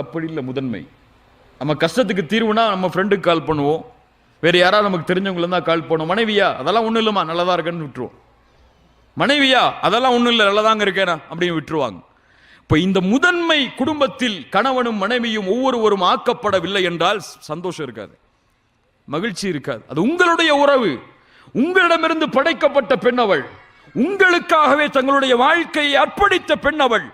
அப்படி இல்லை. முதன்மை நம்ம கஷ்டத்துக்கு தீர்வுனா நம்ம ஃப்ரெண்டுக்கு கால் பண்ணுவோம், வேறு யாராவது நமக்கு தெரிஞ்சவங்கள தான் கால் பண்ணுவோம். மனைவியா அதெல்லாம் ஒன்றும் இல்லைம்மா நல்லதா இருக்கேன்னு விட்டுருவோம். மனைவியா அதெல்லாம் ஒன்றும் இல்லை நல்லதாங்க இருக்கேனா அப்படின்னு விட்டுருவாங்க. இப்போ இந்த முதன்மை குடும்பத்தில் கணவனும் மனைவியும் ஒவ்வொருவரும் ஆக்கப்படவில்லை என்றால் சந்தோஷம் இருக்காது, மகிழ்ச்சி இருக்காது. அது உங்களுடைய உறவு, உங்களிடமிருந்து படைக்கப்பட்ட பெண்ணவள், உங்களுக்காகவே தங்களுடைய வாழ்க்கையை அர்ப்பணித்த பெண்ணவள்,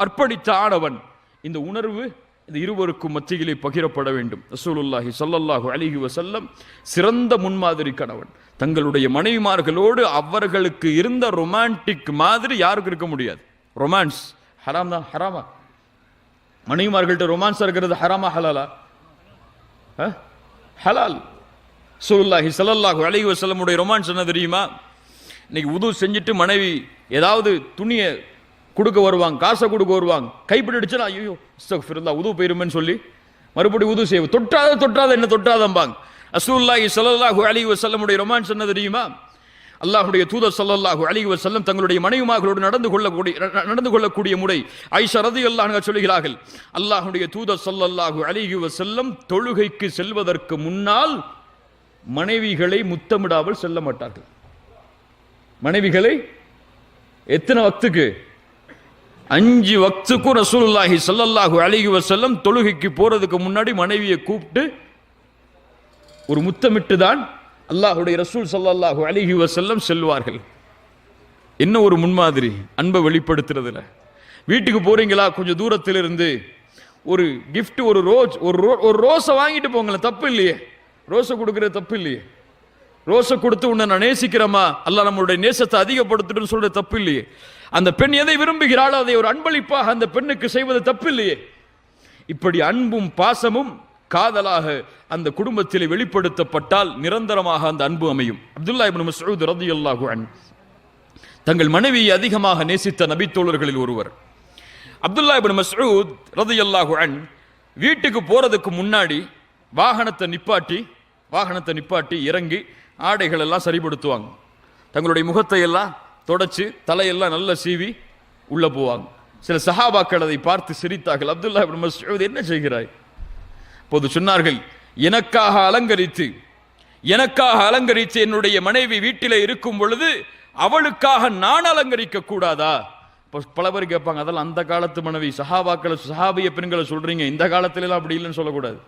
அர்ப்பணித்த ஆணவன். இந்த உணர்வு இந்த இருவருக்கும் மத்தியிலே பகிரப்பட வேண்டும். ரசூலுல்லாஹி ஸல்லல்லாஹு அலைஹி வஸல்லம் சிறந்த முன்மாதிரி கணவன். தங்களுடைய மனைவிமார்களோடு அவர்களுக்கு இருந்த ரொமான்டிக் மாதிரி யாருக்கு இருக்க முடியாது. ரொமான்ஸ் ஹராம் தான். ஹராமா? மனைவிமார்கள்ட்ட ரொமான்ஸ் இருக்கிறது ஹராமா ஹலாலா? ஹலால். ரசூலுல்லாஹி ஸல்லல்லாஹு அலைஹி வஸல்லம் உடைய ரொமான்ஸ் என்ன தெரியுமா? இன்னைக்கு உது செஞ்சுட்டு மனைவி ஏதாவது துணியை கொடுக்க வருவாங்க, காசை கொடுக்க வருவாங்க, கைப்பிடி அடிச்சா ஐயோ அஸ்தக்ஃபிருல்லாஹ் உது போயிருமேன்னு சொல்லி மறுபடியும் உது செய்வோம். தொட்டாத என்ன தொட்டாதம்பாங்க. ரசூலுல்லாஹி ஸல்லல்லாஹு அலைஹி வஸல்லம் உடைய ரொமான்ஸ் என்ன தெரியுமா? அல்லாஹ்வுடைய தூதர் ஸல்லல்லாஹு அலைஹி வஸல்லம் தங்களுடைய மனைவிமார்களோடு நடந்து கொள்ளக்கூடிய முறை ஆயிஷா ரலியல்லாஹு அன்ஹா சொல்கிறார்கள், அல்லாஹ்வுடைய தூதர் ஸல்லல்லாஹு அலைஹி வஸல்லம் தொழுகைக்கு செல்வதற்கு முன்னால் மனைவிகளை முத்தமிடாமல் செல்ல மாட்டார்கள். மனைவிகளை எத்தனை வக்துக்கு? 5 வக்துக்கும் ரசூலுல்லாஹி ஸல்லல்லாஹு அலைஹி வஸல்லம் தொழுகைக்கு போறதுக்கு முன்னாடி மனைவியை கூப்பிட்டு ஒரு முத்தமிட்டு தான் அல்லாஹ்வுடைய ரசூல் ஸல்லல்லாஹு அலைஹி வஸல்லம் செல்வார்கள். என்ன ஒரு முன்மாதிரி அன்பை வெளிப்படுத்துறதுல. வீட்டுக்கு போறீங்களா, கொஞ்சம் தூரத்தில் இருந்து ஒரு கிஃப்ட், ஒரு ரோஸை வாங்கிட்டு போங்களேன், தப்பு இல்லையே. ரோஸை கொடுக்கறது தப்பு இல்லையே. ரோஸை கொடுத்து உன்னை நான் நேசிக்கிறேமா, அல்லாஹ் நம்மளுடைய நேசத்தை அதிகப்படுத்துன்னு சொல்ற தப்பு இல்லையே. அந்த பெண் எதை விரும்புகிறாளோ அதை ஒரு அன்பளிப்பாக அந்த பெண்ணுக்கு செய்வது தப்பு இல்லையே. இப்படி அன்பும் பாசமும் காதலாக அந்த குடும்பத்தில் வெளிப்படுத்தப்பட்டால் நிரந்தரமாக அந்த அன்பு அமையும். அப்துல்லா இப்னு மஸ்ஊத் ரலியல்லாஹு அன்ஹு தங்கள் மனைவியை அதிகமாக நேசித்த நபித்தோழர்களில் ஒருவர். அப்துல்லா இப்னு மஸ்ஊத் ரலியல்லாஹு அன்ஹு வீட்டுக்கு போறதுக்கு முன்னாடி வாகனத்தை நிப்பாட்டி இறங்கி ஆடைகள் எல்லாம் சரிபடுத்துவாங்க. தங்களுடைய முகத்தை எல்லாம் தொடச்சு தலையெல்லாம் நல்ல சீவி உள்ள போவாங்க. சில சஹாபாக்கள் அதை பார்த்து சிரித்தார்கள். அப்துல்லா இப்னு மஸ்ஊத் என்ன செய்கிறாய்? போது சொன்னார்கள், எனக்காக அலங்கரித்து என்னுடைய மனைவி வீட்டிலே இருக்கும் பொழுது அவளுக்காக நான் அலங்கரிக்க கூடாதா? பல பேர் கேட்பாங்க, அதெல்லாம் அந்த காலத்து மனைவி, சஹாபிய பெண்களை சொல்றீங்க, இந்த காலத்துல எல்லாம் அப்படி இல்லைன்னு சொல்லக்கூடாது.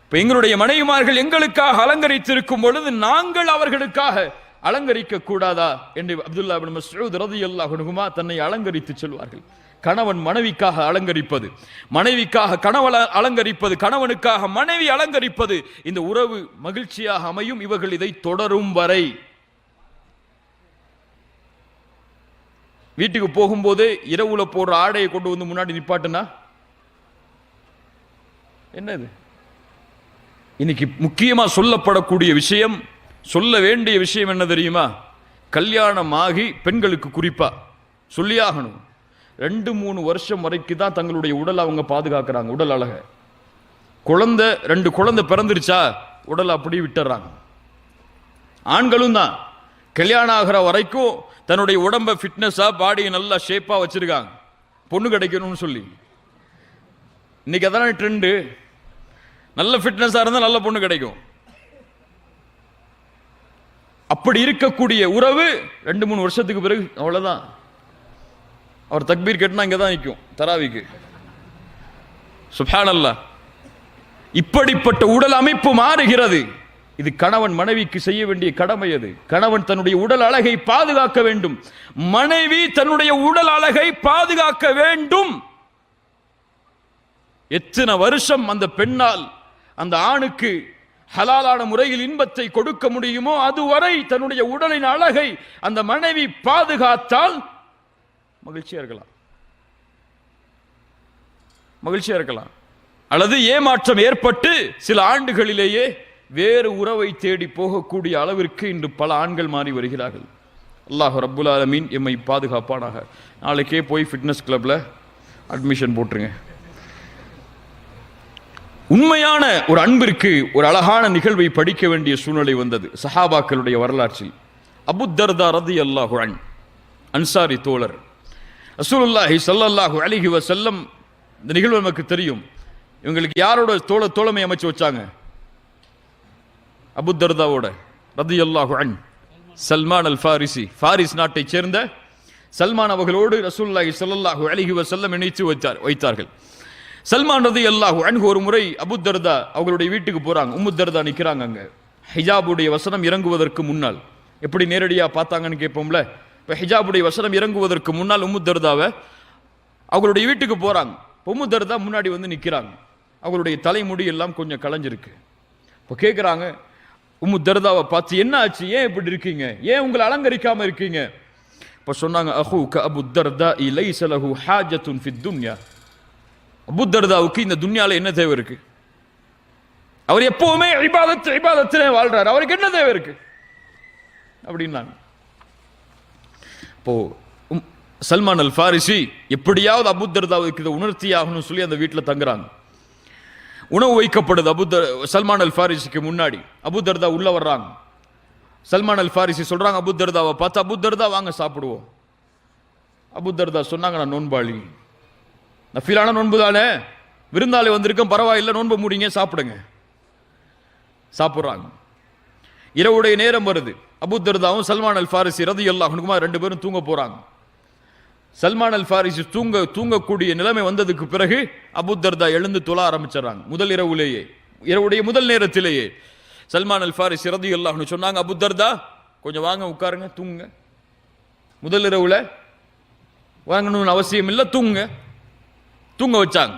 இப்ப எங்களுடைய மனைவிமார்கள் எங்களுக்காக அலங்கரித்திருக்கும் பொழுது நாங்கள் அவர்களுக்காக அலங்கரிக்க கூடாதா என்று அப்துல்லா இப்னு மஸ்ஊத் ரலியல்லாஹு அன்ஹுமா தன்னை அலங்கரித்து சொல்வார்கள். கணவன் மனைவிக்காக அலங்கரிப்பது, மனைவிக்காக கணவன் அலங்கரிப்பது, கணவனுக்காக மனைவி அலங்கரிப்பது, இந்த உறவு மகிழ்ச்சியாக அமையும். இவர்கள் இதை தொடரும் வரை. வீட்டுக்கு போகும்போது இரவுல போடுற ஆடையை கொண்டு வந்து முன்னாடி நிப்பாட்டுனா என்னது? இன்னைக்கு முக்கியமா சொல்லப்படக்கூடிய விஷயம், சொல்ல வேண்டிய விஷயம் என்ன தெரியுமா? கல்யாணம் ஆகி பெண்களுக்கு குறிப்பா சொல்லியாகணும், 2-3 வருஷம் வரைக்கும் தான் தங்களுடைய உடல் அவங்க பாதுகாக்கிறாங்க. உடல் அழக 2 குழந்தை பிறந்துருச்சா உடல் அப்படியே விட்டுறாங்க. ஆண்களும் தான் கல்யாணம் ஆகிற வரைக்கும் தன்னுடைய உடம்பை ஃபிட்னஸா, பாடியை நல்லா ஷேப்பா வச்சிருக்காங்க, பொண்ணு கிடைக்கணும்னு சொல்லி. இன்னைக்கு அதான ட்ரெண்டு. நல்ல ஃபிட்னஸா இருந்தால் நல்ல பொண்ணு கிடைக்கும். அப்படி இருக்கக்கூடிய உறவு 2-3 வருஷத்துக்கு பிறகு அவ்வளவுதான். அவர் தக்பீர் கேட்டா இங்கதான் நிற்கும் தராவிக்கு. சுப்ஹானல்லாஹ். இப்படிப்பட்ட உடல் அமைப்பு மாறுகிறது. இது கணவன் மனைவிக்கு செய்ய வேண்டிய கடமை. அது கணவன் தன்னுடைய உடல் அழகை பாதுகாக்க வேண்டும், மனைவி தன்னுடைய உடல் அழகை பாதுகாக்க வேண்டும். எத்தனை வருஷம் அந்த பெண்ணால் அந்த ஆணுக்கு ஹலாலான முறையில் இன்பத்தை கொடுக்க முடியுமோ அதுவரை தன்னுடைய உடலின் அழகை அந்த மனைவி பாதுகாத்தால் மகிழ்ச்சியா இருக்கலாம். அல்லது ஏமாற்றம் ஏற்பட்டு சில ஆண்டுகளிலேயே வேறு உறவை தேடி போகக்கூடிய அளவிற்கு இன்று பல ஆண்கள் மாறி வருகிறார்கள். அல்லாஹ் ரப்புல் ஆலமீன் எம்மை பாதுகாப்பானாக. நாளைக்கே போய் ஃபிட்னஸ் கிளப்ல அட்மிஷன் போட்டுருங்க. உண்மையான ஒரு அன்பிற்கு ஒரு அழகான நிகழ்வை படிக்க வேண்டிய சூழ்நிலை வந்தது சஹாபாக்களுடைய வரலாற்றில். அபூ தர்தா ரலியல்லாஹு அன்ஹு அன்சாரி தோழர். ரசூலுல்லாஹி ஸல்லல்லாஹு அலைஹி வஸல்லம் இந்த நிகழ்வு நமக்கு தெரியும். இவங்களுக்கு யாரோட தோழமை அமைச்சு வச்சாங்க? அபூ தர்தாவோட ரலியல்லாஹு அன்ஹு, சல்மான் அல் ஃபாரிசி, ஃபாரிஸ் நாட்டைச் சேர்ந்த சல்மான் அவர்களோடு ரசூலுல்லாஹி ஸல்லல்லாஹு அலைஹி வஸல்லம் இணைத்து வைத்தார்கள். சல்மான் ரலியல்லாஹு அன்ஹு ஒரு முறை அபூ தர்தா அவங்களுடைய வீட்டுக்கு போறாங்க. உம்மு தர்தா நிக்கிறாங்க அங்க. ஹிஜாபுடைய வசனம் இறங்குவதற்கு முன்னால், எப்படி நேரடியா பார்த்தாங்கன்னு கேட்போம்ல, இப்ப ஹிஜாபுடைய வசனம் இறங்குவதற்கு முன்னால் உம்மு தர்தாவை அவங்களுடைய வீட்டுக்கு போறாங்க. உம்மு தர்தா முன்னாடி வந்து நிக்கிறாங்க. அவங்களுடைய தலைமுடி எல்லாம் கொஞ்சம் களைஞ்சிருக்கு. இப்போ கேட்குறாங்க உம்மு தர்தாவை பார்த்து, என்ன ஆச்சு, ஏன் இப்படி இருக்கீங்க, ஏன் உங்களை அலங்கரிக்காம இருக்கீங்க? இப்போ சொன்னாங்க, அஹூக அபூ தர்தா லைஸ லஹு ஹாஜத்துன் ஃபித் துன்யா. அபூ தர்தாவுக்கு இந்த துன்யால என்ன தேவை இருக்கு? அவர் எப்பவுமே இபாதத்திலே வாழ்றாரு, அவருக்கு என்ன தேவை இருக்கு அப்படின்னாங்க. இப்போ சல்மான் அல் ஃபாரிசி எப்படியாவது அபூ தர்தாவுக்கு இதை உணர்த்தியாகணும்னு சொல்லி அந்த வீட்டில் தங்குறாங்க. உணவு வைக்கப்படுது சல்மான் அல் ஃபாரிசிக்கு முன்னாடி. அபூ தர்தா உள்ள வர்றாங்க. சல்மான் அல் ஃபாரிசி சொல்றாங்க அபூ தர்தாவை பார்த்து, அபூ தர்தா வாங்க சாப்பிடுவோம். அபூ தர்தா சொன்னாங்க, நான் நோன்பாளி, நஃபிலான நோன்பு தானே, விருந்தாளி வந்திருக்கேன், பரவாயில்லை, நோன்பு முடிங்க, சாப்பிடுங்க. சாப்பிட்றாங்க. இரவுடைய நேரம் வருது. அபூ தர்தாவும் சல்மான் அல் ஃபாரிசி ரலியல்லாஹு அன்ஹுமா ரெண்டு பேரும் தூங்க போறாங்க. சல்மான் அல் ஃபாரிசி தூங்கக்கூடிய நிலைமை வந்ததுக்கு பிறகு அபூ தர்தா எழுந்து தொழ ஆரம்பிச்சாங்க. முதல் இரவுலேயே, இரவுடைய முதல் நேரத்திலேயே சல்மான் அல் ஃபாரிசி ரலியல்லாஹு அன்ஹு சொன்னாங்க, அபூ தர்தா கொஞ்சம் வாங்க, உட்காருங்க, தூங்குங்க. முதல் இரவுல வாங்கணும்னு அவசியம் இல்லை, தூங்க வச்சாங்க.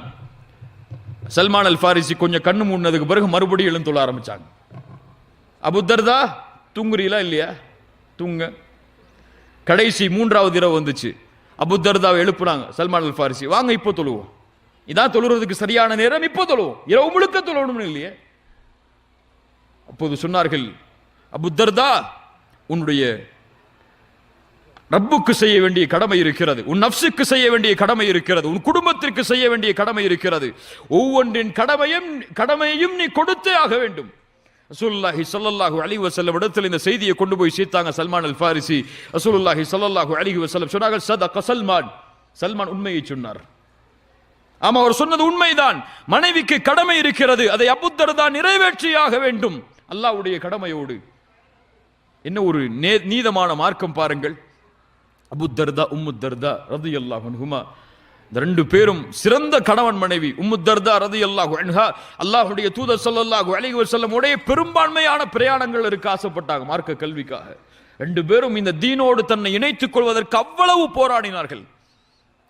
சல்மான் அல் ஃபாரிசி கொஞ்சம் கண்ணு மூடினதுக்கு பிறகு மறுபடியும் எழுந்து தொழ ஆரம்பிச்சாங்க. அபூ தர்தா தூங்குறீங்களா இல்லையா, தூங்க. கடைசி மூன்றாவது இரவு வந்துச்சு. அபூ தர்தாவை எழுப்புனாங்க சல்மான் அல் ஃபாரிசி, வாங்க இப்போ தொழுவோம், இதான் தொழுறதுக்கு சரியான நேரம், இப்போ தொழுவோம், இரவு முழுக்க தொழணும்னு இல்லையே. அப்போது சொன்னார்கள், அபூ தர்தா உன்னுடைய ரப்புக்கு செய்ய வேண்டிய கடமை இருக்கிறது, உன் நஃப்ஸுக்கு செய்ய வேண்டிய கடமை இருக்கிறது, உன் குடும்பத்திற்கு செய்ய வேண்டிய கடமை இருக்கிறது, ஒவ்வொன்றின் கடமையையும் நீ கொடுத்தே ஆக வேண்டும். ரசூலுல்லாஹி ஸல்லல்லாஹு அலைஹி வஸல்லம் இடத்தில் இந்த செய்தியை கொண்டு போய் சேர்த்தாங்க சல்மான் அல் ஃபாரிசி. ரசூலுல்லாஹி ஸல்லல்லாஹு அலைஹி வஸல்லம் சொன்னார்கள், ஸதக சல்மான் உண்மையை சொன்னார். ஆமா, அவர் சொன்னது உண்மைதான். மனைவிக்கு கடமை இருக்கிறது, அதை அபூ தர்தா நிறைவேற்றியாக வேண்டும், அல்லாஹ்வுடைய கடமையோடு. என்ன ஒரு நீதமான மார்க்கம் பாருங்கள். அபூ தர்தா உம்மு தர்தா ரலியல்லாஹு அன்ஹுமா, இந்த ரெண்டு பேரும் சிறந்த கணவன் மனைவி. உம்மு தர்தா ரலியல்லாஹு அன்ஹா அல்லாஹ்வுடைய தூதர் ஸல்லல்லாஹு அலைஹி வஸல்லம் உடைய பெரும்பான்மையான பிரயாணங்கள் இருக்க ஆசைப்பட்டாங்க மார்க்க கல்விக்காக. ரெண்டு பேரும் இந்த தீனோடு தன்னை இணைத்துக் கொள்வதற்கு அவ்வளவு போராடினார்கள்.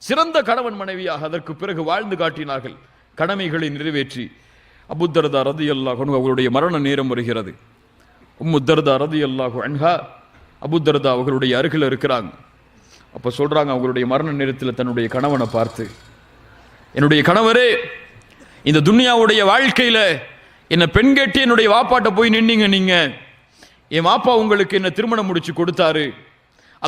சிறந்த கணவன் மனைவியாக அதற்கு பிறகு வாழ்ந்து காட்டினார்கள், கடமைகளை நிறைவேற்றி. அபூ தர்தா ரலியல்லாஹு அன்ஹு அவர்களுடைய மரண நேரம் வருகிறது. உம்மு தர்தா ரலியல்லாஹு அன்ஹா அபூ தர்தா அவர்களுடைய அருகில் இருக்கிறாங்க. அப்ப சொல்றாங்க அவங்களுடைய மரண நேரத்தில் தன்னுடைய கணவனை பார்த்து, என்னுடைய கணவரே, இந்த துன்யாவுடைய வாழ்க்கையில என்ன பெண் கேட்டு என்னுடைய வாப்பாட்ட போய் நின்னீங்க, நீங்க என் வாப்பா உங்களுக்கு என்ன திருமணம் முடிச்சு கொடுத்தாரு,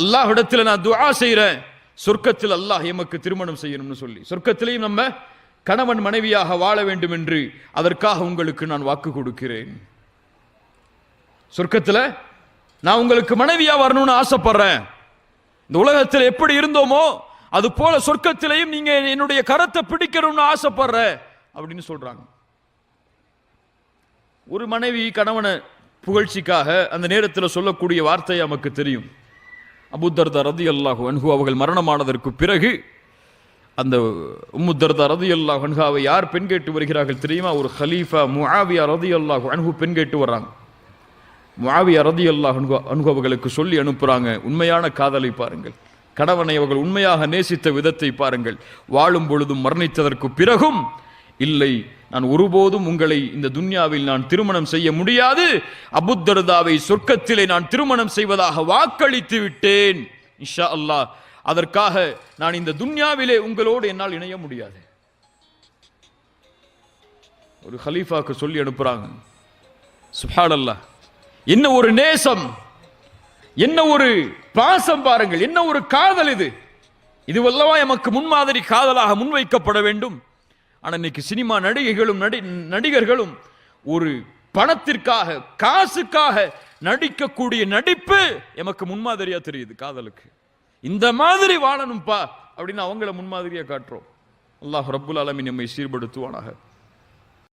அல்லாஹ் இடத்துல நான் துஆ செய்யறேன், சொர்க்கத்தில் அல்லாஹ் எமக்கு திருமணம் செய்யணும்னு சொல்லி, சொர்க்கத்திலையும் நம்ம கணவன் மனைவியாக வாழ வேண்டும் என்று அதற்காக உங்களுக்கு நான் வாக்கு கொடுக்கிறேன். சொர்க்கத்தில் நான் உங்களுக்கு மனைவியா வரணும்னு ஆசைப்படுறேன். இந்த உலகத்தில் எப்படி இருந்தோமோ அது போல சொர்க்கத்திலையும் நீங்க என்னுடைய கரத்தை பிடிக்கணும்னு ஆசைப்படுற அப்படின்னு சொல்றாங்க. ஒரு மனைவி கணவனை புகழ்ச்சிக்காக அந்த நேரத்தில் சொல்லக்கூடிய வார்த்தை நமக்கு தெரியும். அபூ தர்தா ரலியல்லாஹு அன்ஹு அவர்கள் மரணமானதற்கு பிறகு அந்த உம்மு தர்தா ரலியல்லாஹு அன்ஹாவை யார் பெண் கேட்டு வருகிறார்கள் தெரியுமா? ஒரு ஹலீஃபா முஆவியா ரலியல்லாஹு அன்ஹு பெண் கேட்டு வர்றாங்க. முஆவியா ரலியல்லாஹு அன்ஹு அவர்களுக்கு சொல்லி அனுப்புறாங்க, உண்மையான காதலை பாருங்கள், கணவனை அவர்கள் உண்மையாக நேசித்த விதத்தை பாருங்கள், வாழும் பொழுதும் மரணித்ததற்கு பிறகும் இல்லை, நான் ஒருபோதும் உங்களை இந்த துன்யாவில் நான் திருமணம் செய்ய முடியாது, அபூ தர்தாவை சொர்க்கத்திலே நான் திருமணம் செய்வதாக வாக்களித்து விட்டேன், இன்ஷா அல்லாஹ், அதற்காக நான் இந்த துன்யாவிலே உங்களோடு என்னால் இணைய முடியாது. ஒரு ஹலீஃபாக்கு சொல்லி அனுப்புறாங்க. சுப்ஹானல்லாஹ், என்ன ஒரு நேசம், என்ன ஒரு பாசம் பாருங்கள், என்ன ஒரு காதல் இது. இதுவல்லவா எமக்கு முன்மாதிரி காதலாக முன்வைக்கப்பட வேண்டும். ஆனால் இன்னைக்கு சினிமா நடிகைகளும் நடிகர்களும் ஒரு பணத்திற்காக காசுக்காக நடிக்கக்கூடிய நடிப்பு எமக்கு முன்மாதிரியா தெரியுது காதலுக்கு. இந்த மாதிரி வாழணும்பா அப்படின்னு அவங்கள முன்மாதிரியா காட்டுறோம். அல்லாஹ் ரப்புல் ஆலமீன் நம்மை சீர்படுத்துவானாக.